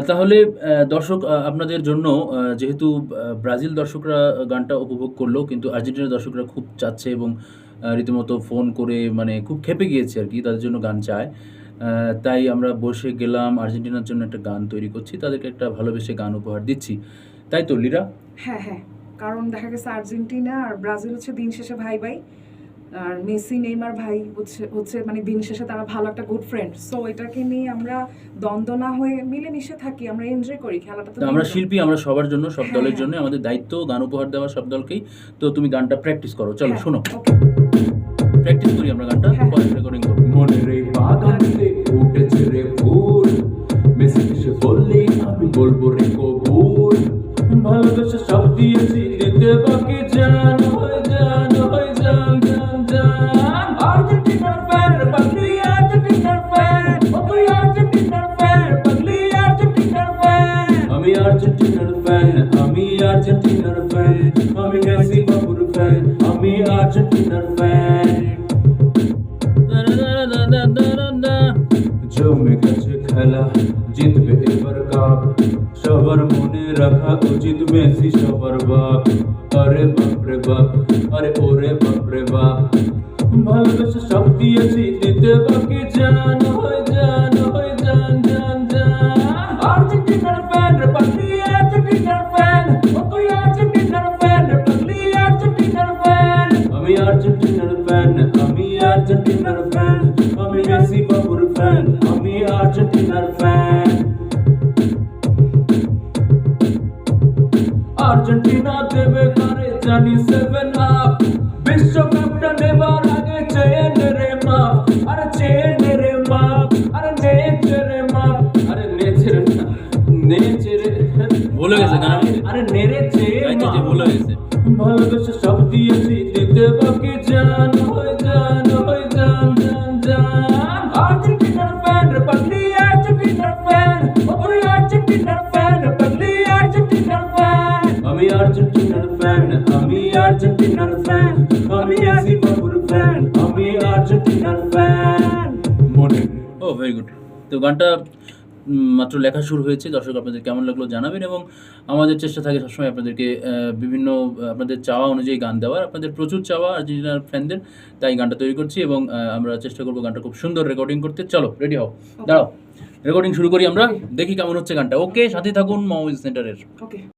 তাহলে দর্শক আপনাদের জন্য যেহেতু ব্রাজিল দর্শকরা গানটা উপভোগ করলো, কিন্তু আর্জেন্টিনার দর্শকরা খুব চাচ্ছে এবং রীতিমতো ফোন করে মানে খুব ক্ষেপে গিয়েছে আরকি। তাদের জন্য গান চায়। আ তাই আমরা বসে গেলাম আর্জেন্টিনার জন্য একটা গান তৈরি করছি। তাদেরকে একটা ভালোবেসে গান উপহার দিচ্ছি। তাই তো লিরা? হ্যাঁ, হ্যাঁ। কারণ দেখা গেছে আর্জেন্টিনা আর ব্রাজিল হচ্ছে দিন শেষে ভাই, ভাই। আর মেসি, নেইমার ভাই হচ্ছে মানে দিন শেষে তারা ভালো একটা গুড ফ্রেন্ড। সো এটাকে নিয়ে আমরা দ্বন্দ্ব না হয়ে মিলেমিশে থাকি। আমরা এনজয় করি। খেলাটা তো আমরা বিনোদন। শিল্পী, আমরা সবার জন্য, সব হ্যাঁ, দলের হ্যাঁ। জন্য আমাদের দায়িত্ব গান উপহার দেওয়া সব দলকেই। তো তুমি গানটা প্র্যাকটিস করো। চলো হ্যাঁ, শোনো। ওকে। প্র্যাকটিস করি আমরা গানটা, হ্যাঁ। পরে রেকর্ডিং করব। মনের এই বাগানে ফুটেছে রে ফুল, মেসি এসে বললে আমি বলবো রে কবুল। ভালোবেসে সব দিয়েছি, দিতে বাকি জান হয়ে জান হয়ে জান জান জান। আর্জেন্টিনার ফ্যান পাগলি, আর্জেন্টিনার ফ্যান ও তুই আর্জেন্টিনার ফ্যান পাগলি, আর্জেন্টিনার ফ্যান। আমি আর্জেন্টিনার ফ্যান, আমি আর্জেন্টিনার ফ্যান, আমি মেসি বাবুর ফ্যান, আমি আর্জেন্টিনার ফ্যান। জমে গেছে খেলা, জিতবে এবার কাপ, সবার মনে রাখা উচিত মেসি সবার বাপ। আরে বাপ রে বাপ, আরে ওরে বাপ রে বাপ। ভালোবেসে সব দিয়েছি, দিতে বাকি জান হয়ে জান হয়ে জান জান জান। আর্জেন্টিনার ফ্যান রে পাগলি, আর্জেন্টিনার ফ্যান ও তুই আর্জেন্টিনার ফ্যান রে পাগলি, আর্জেন্টিনার ফ্যান। আমি আর্জেন্টিনার ফ্যান, আমি আর্জেন্টিনার ফ্যান, আমি মেসি বাবুর ফ্যান, আমি আর্জেন্টিনার ফ্যান। আর্জেন্টিনা দেবে কারে জানি 7 আপ, বিশ্বকাপটা নেবার আগে চেন রে মাপ, আরে চেন রে মাপ, আরে নেচে রে মাপ, আরে নেচে রে না, নেচে রে। ভুলে গেছে গান, আরে নেড়েছে গাইতে যে ভুলে গেছে। ভালোবেসে সব দিয়েছি, দিতে বাকি জান হয়ে জান হয়ে জান জান জান। আর্জেন্টিনার ফ্যান রে পাগলি, আর্জেন্টিনার ফ্যান ও তুই আর্জেন্টিনার ফ্যান পাগলি, আর্জেন্টিনার ফ্যান। আমি আর্জেন্টিনার ফ্যান, আমি আর্জেন্টিনার ফ্যান, আমি মেসি বাবুর ফ্যান, আমি আর্জেন্টিনার ফ্যান। মনে ও ভেরি গুড। তো গানটা মাত্র লেখা শুরু হয়েছে। দর্শক আপনাদের কেমন লাগলো জানাবেন, এবং আমাদের চেষ্টা থাকে সবসময় আপনাদেরকে বিভিন্ন আপনাদের চাওয়া অনুযায়ী গান দেওয়ার। আপনাদের প্রচুর চাওয়া আর্জেন্টিনার ফ্যানদের, তাই গানটা তৈরি করছি এবং আমরা চেষ্টা করব গানটা খুব সুন্দর রেকর্ডিং করতে। চলো রেডি হও, দাঁড়াও, রেকর্ডিং শুরু করি আমরা, দেখি কেমন হচ্ছে গানটা। ওকে, সাথে থাকুন মাউজ সেন্টারের। ওকে।